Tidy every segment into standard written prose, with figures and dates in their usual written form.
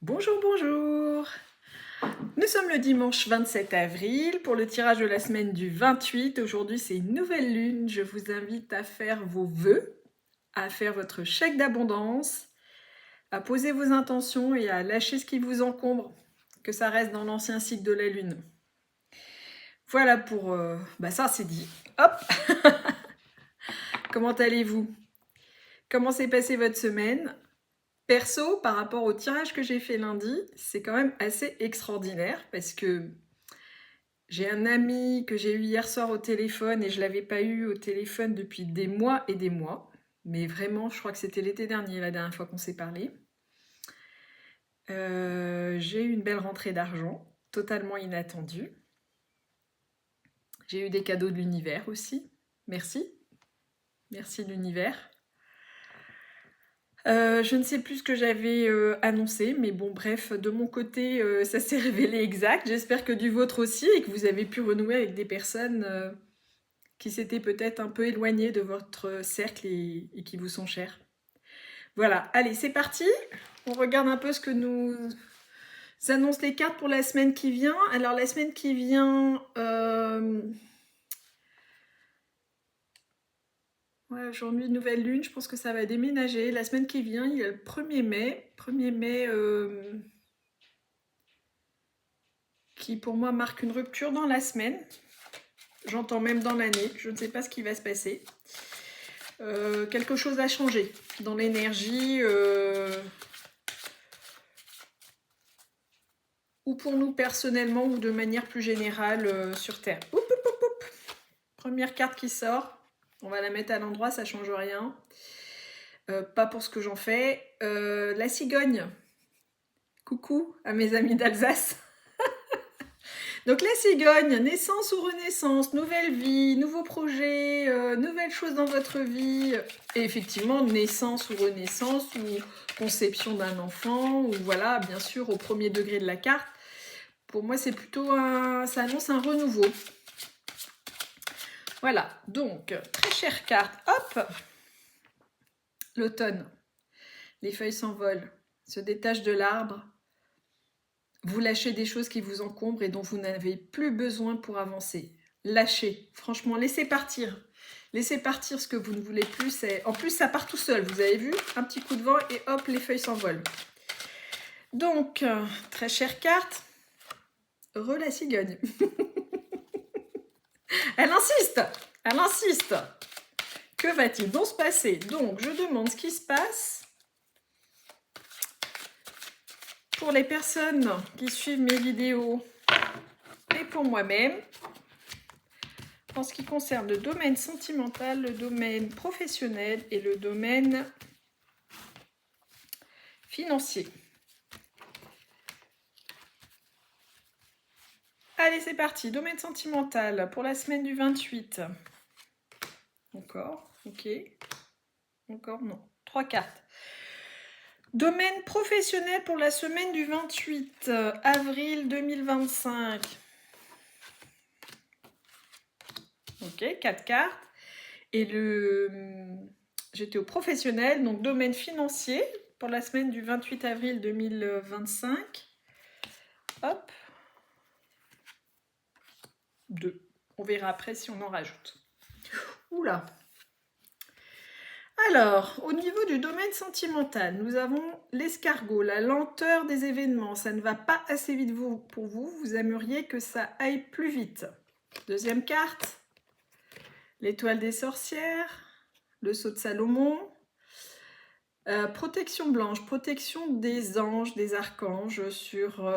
Bonjour, bonjour. Nous sommes le dimanche 27 avril pour le tirage de la semaine du 28. Aujourd'hui, c'est une nouvelle lune. Je vous invite à faire vos vœux, à faire votre chèque d'abondance, à poser vos intentions et à lâcher ce qui vous encombre, que ça reste dans l'ancien cycle de la lune. Voilà pour... ça, c'est dit. Hop. Comment allez-vous? Comment s'est passée votre semaine? Perso, par rapport au tirage que j'ai fait lundi, c'est quand même assez extraordinaire parce que j'ai un ami que j'ai eu hier soir au téléphone et je ne l'avais pas eu au téléphone depuis des mois et des mois. Mais vraiment, je crois que c'était l'été dernier, la dernière fois qu'on s'est parlé. J'ai eu une belle rentrée d'argent, totalement inattendue. J'ai eu des cadeaux de l'univers aussi. Merci. Merci l'univers. Je ne sais plus ce que j'avais annoncé, mais bon, bref, de mon côté, ça s'est révélé exact. J'espère que du vôtre aussi et que vous avez pu renouer avec des personnes qui s'étaient peut-être un peu éloignées de votre cercle et qui vous sont chères. Voilà, allez, c'est parti. On regarde un peu ce que nous annoncent les cartes pour la semaine qui vient. Alors, la semaine qui vient... Ouais, aujourd'hui, nouvelle lune, je pense que ça va déménager. La semaine qui vient, il y a le 1er mai. 1er mai qui, pour moi, marque une rupture dans la semaine. J'entends même dans l'année. Je ne sais pas ce qui va se passer. Quelque chose a changé dans l'énergie. Ou pour nous personnellement, ou de manière plus générale sur Terre. Oup, oup, oup, oup. Première carte qui sort. On va la mettre à l'endroit, ça change rien. Pas pour ce que j'en fais. La cigogne. Coucou à mes amis d'Alsace. Donc la cigogne, naissance ou renaissance, nouvelle vie, nouveaux projets, nouvelles choses dans votre vie. Et effectivement, naissance ou renaissance ou conception d'un enfant, ou voilà, bien sûr, au premier degré de la carte. Pour moi, c'est plutôt ça annonce un renouveau. Voilà, donc, très chère carte. Hop, l'automne. Les feuilles s'envolent, se détachent de l'arbre. Vous lâchez des choses qui vous encombrent et dont vous n'avez plus besoin pour avancer. Lâchez, franchement, laissez partir. Laissez partir ce que vous ne voulez plus. En plus, ça part tout seul, vous avez vu? Un petit coup de vent et hop, les feuilles s'envolent. Donc, très chère carte. Re la cigogne. Elle insiste. Elle insiste. Que va-t-il donc se passer? Donc, je demande ce qui se passe pour les personnes qui suivent mes vidéos et pour moi-même. En ce qui concerne le domaine sentimental, le domaine professionnel et le domaine financier. Allez, c'est parti. Domaine sentimental pour la semaine du 28. Encore, ok. Encore, non. 3 cartes. Domaine professionnel pour la semaine du 28 avril 2025. Ok, 4 cartes. Et j'étais au professionnel, donc domaine financier pour la semaine du 28 avril 2025. Hop. 2. On verra après si on en rajoute. Oula. Alors, au niveau du domaine sentimental, nous avons l'escargot, la lenteur des événements. Ça ne va pas assez vite pour vous. Vous aimeriez que ça aille plus vite. Deuxième carte. L'étoile des sorcières. Le sceau de Salomon. Protection blanche, protection des anges, des archanges sur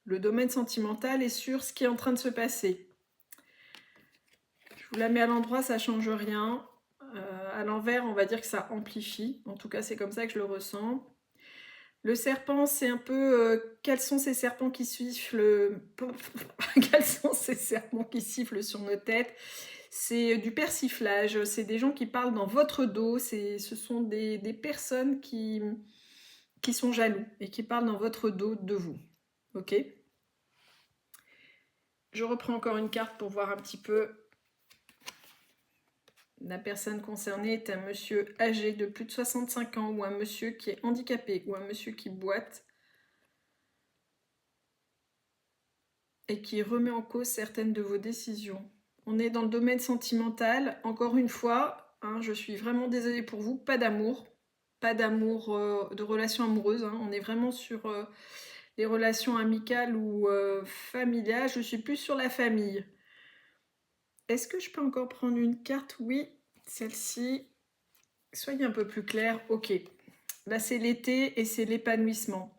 le domaine sentimental et sur ce qui est en train de se passer. Je vous la mets à l'endroit, ça ne change rien. À l'envers, on va dire que ça amplifie. En tout cas, c'est comme ça que je le ressens. Le serpent, c'est un peu... quels sont ces serpents qui sifflent quels sont ces serpents qui sifflent sur nos têtes? C'est du persiflage, c'est des gens qui parlent dans votre dos, ce sont des personnes qui sont jaloux et qui parlent dans votre dos de vous. Ok? Je reprends encore une carte pour voir un petit peu. La personne concernée est un monsieur âgé de plus de 65 ans ou un monsieur qui est handicapé ou un monsieur qui boite et qui remet en cause certaines de vos décisions. On est dans le domaine sentimental. Encore une fois, hein, je suis vraiment désolée pour vous, pas d'amour. Pas d'amour, de relations amoureuses. Hein. On est vraiment sur les relations amicales ou familiales. Je suis plus sur la famille. Est-ce que je peux encore prendre une carte? Oui, celle-ci. Soyez un peu plus clair. Ok. Là, c'est l'été et c'est l'épanouissement.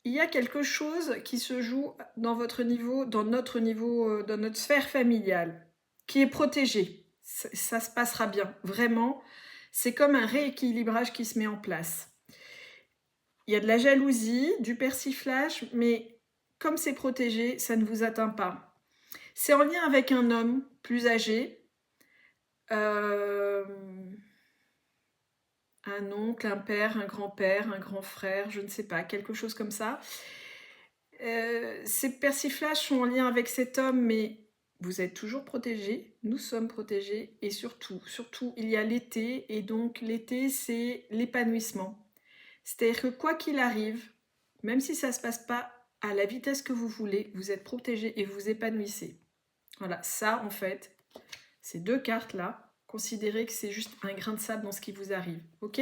Il y a quelque chose qui se joue dans votre niveau, dans notre niveau, dans notre sphère familiale, qui est protégé. Ça se passera bien, vraiment. C'est comme un rééquilibrage qui se met en place. Il y a de la jalousie, du persiflage, mais comme c'est protégé, ça ne vous atteint pas. C'est en lien avec un homme plus âgé, un oncle, un père, un grand frère, je ne sais pas, quelque chose comme ça. Ces persiflages sont en lien avec cet homme, mais vous êtes toujours protégés, nous sommes protégés, et surtout, il y a l'été, et donc l'été, c'est l'épanouissement. C'est-à-dire que quoi qu'il arrive, même si ça ne se passe pas à la vitesse que vous voulez, vous êtes protégés et vous épanouissez. Voilà, ça en fait, ces deux cartes-là, considérez que c'est juste un grain de sable dans ce qui vous arrive, ok?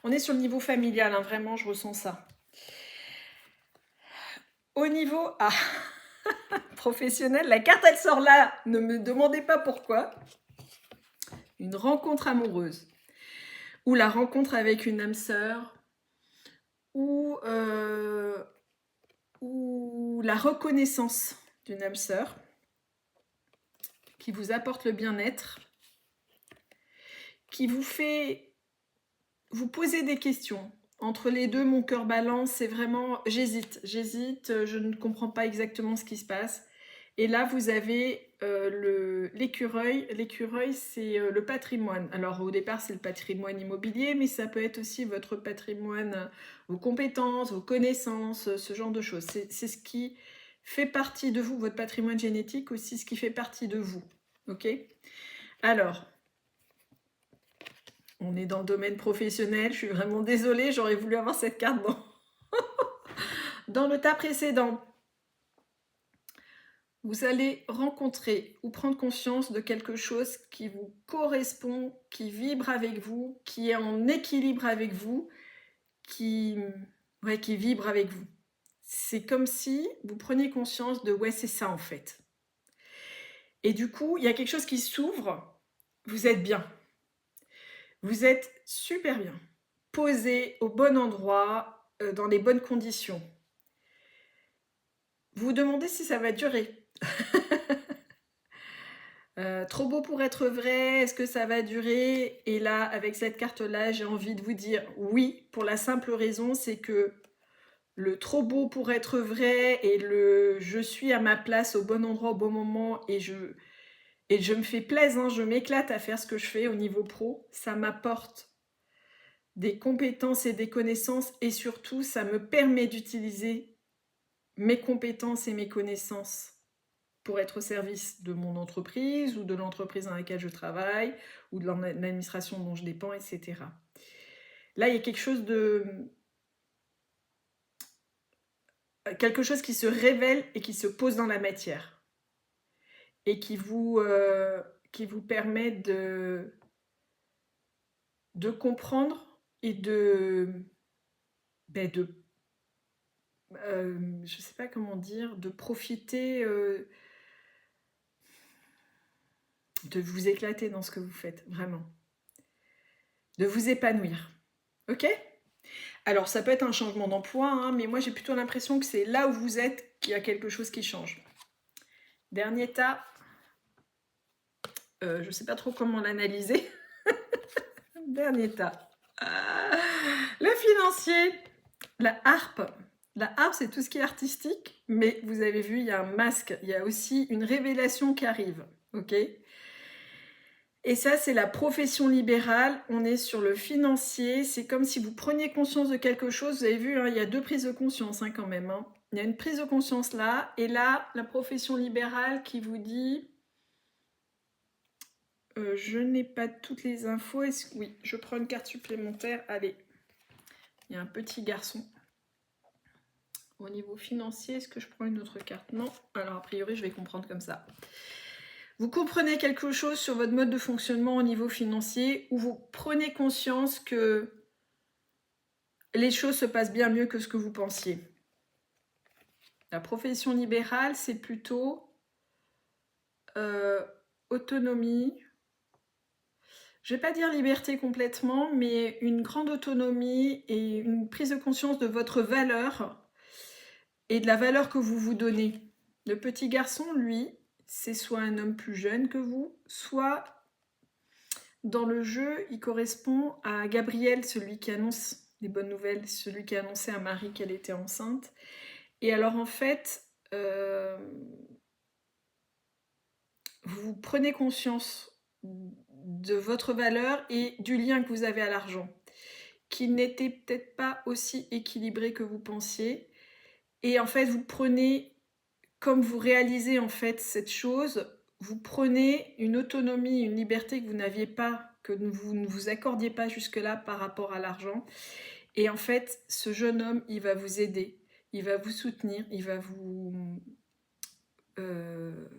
On est sur le niveau familial, hein, vraiment, je ressens ça. Au niveau professionnel, la carte elle sort là, ne me demandez pas pourquoi. Une rencontre amoureuse, ou la rencontre avec une âme sœur, ou la reconnaissance d'une âme sœur qui vous apporte le bien-être, qui vous fait vous poser des questions. Entre les deux, mon cœur balance, c'est vraiment j'hésite, je ne comprends pas exactement ce qui se passe. Et là, vous avez l'écureuil. L'écureuil, c'est le patrimoine. Alors, au départ, c'est le patrimoine immobilier, mais ça peut être aussi votre patrimoine, vos compétences, vos connaissances, ce genre de choses. C'est ce qui fait partie de vous, votre patrimoine génétique, aussi ce qui fait partie de vous. Ok? Alors, on est dans le domaine professionnel. Je suis vraiment désolée, j'aurais voulu avoir cette carte dans le tas précédent. Vous allez rencontrer ou prendre conscience de quelque chose qui vous correspond, qui vibre avec vous, qui est en équilibre avec vous, qui vibre avec vous. C'est comme si vous preniez conscience de ouais, c'est ça en fait. Et du coup, il y a quelque chose qui s'ouvre, vous êtes bien. Vous êtes super bien. Posé au bon endroit, dans les bonnes conditions. Vous vous demandez si ça va durer. Trop beau pour être vrai, est-ce que ça va durer? Et là, avec cette carte-là, j'ai envie de vous dire oui, pour la simple raison, c'est que le trop beau pour être vrai et le je suis à ma place au bon endroit au bon moment et je me fais plaisir, hein, je m'éclate à faire ce que je fais au niveau pro, ça m'apporte des compétences et des connaissances et surtout, ça me permet d'utiliser mes compétences et mes connaissances pour être au service de mon entreprise ou de l'entreprise dans laquelle je travaille ou de l'administration dont je dépends, etc. Là, il y a quelque chose qui se révèle et qui se pose dans la matière et qui vous permet de comprendre et je sais pas comment dire, de profiter, de vous éclater dans ce que vous faites, vraiment. De vous épanouir. Ok ? Alors, ça peut être un changement d'emploi, hein, mais moi, j'ai plutôt l'impression que c'est là où vous êtes qu'il y a quelque chose qui change. Dernier tas. Je ne sais pas trop comment l'analyser. Dernier tas. Le financier. La harpe. La harpe, c'est tout ce qui est artistique, mais vous avez vu, il y a un masque. Il y a aussi une révélation qui arrive. Ok ? Et ça, c'est la profession libérale. On est sur le financier. C'est comme si vous preniez conscience de quelque chose. Vous avez vu, hein, il y a deux prises de conscience hein, quand même. Hein. Il y a une prise de conscience là. Et là, la profession libérale qui vous dit... je n'ai pas toutes les infos. Oui, je prends une carte supplémentaire. Allez, il y a un petit garçon. Au niveau financier, est-ce que je prends une autre carte? Non. Alors, a priori, je vais comprendre comme ça. Vous comprenez quelque chose sur votre mode de fonctionnement au niveau financier, où vous prenez conscience que les choses se passent bien mieux que ce que vous pensiez. La profession libérale, c'est plutôt autonomie. Je ne vais pas dire liberté complètement, mais une grande autonomie et une prise de conscience de votre valeur et de la valeur que vous vous donnez. Le petit garçon, lui, c'est soit un homme plus jeune que vous, soit dans le jeu, il correspond à Gabriel, celui qui annonce les bonnes nouvelles, celui qui a annoncé à Marie qu'elle était enceinte. Et alors en fait, vous prenez conscience de votre valeur et du lien que vous avez à l'argent, qui n'était peut-être pas aussi équilibré que vous pensiez. Et en fait, vous prenez, comme vous réalisez en fait cette chose, vous prenez une autonomie, une liberté que vous n'aviez pas, que vous ne vous accordiez pas jusque-là par rapport à l'argent. Et en fait, ce jeune homme, il va vous aider, il va vous soutenir, il va vous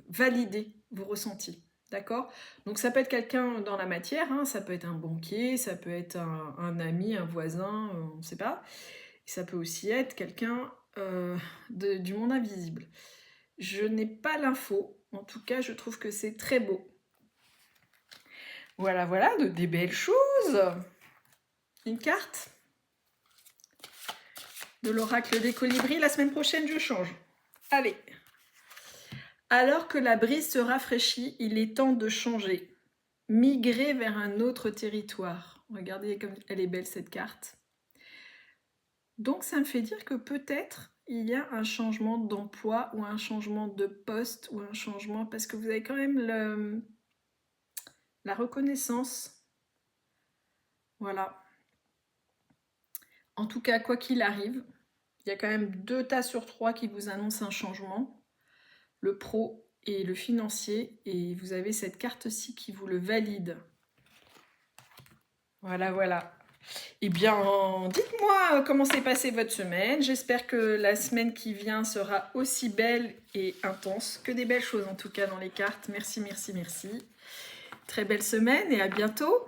valider vos ressentis. D'accord? Donc ça peut être quelqu'un dans la matière, hein, ça peut être un banquier, ça peut être un ami, un voisin, on ne sait pas. Et ça peut aussi être quelqu'un du monde invisible. Je n'ai pas l'info, en tout cas je trouve que c'est très beau. Voilà, voilà, des belles choses. Une carte de l'oracle des colibris. La semaine prochaine, je change. Allez. Alors que la brise se rafraîchit, il est temps de changer. Migrer vers un autre territoire. Regardez comme elle est belle cette carte. Donc ça me fait dire que peut-être il y a un changement d'emploi ou un changement de poste ou un changement parce que vous avez quand même la reconnaissance. Voilà. En tout cas, quoi qu'il arrive, il y a quand même 2 tas sur 3 qui vous annoncent un changement. Le pro et le financier. Et vous avez cette carte-ci qui vous le valide. Voilà, voilà. Eh bien, dites-moi comment s'est passée votre semaine. J'espère que la semaine qui vient sera aussi belle et intense. Que des belles choses en tout cas dans les cartes. Merci, merci, merci. Très belle semaine et à bientôt.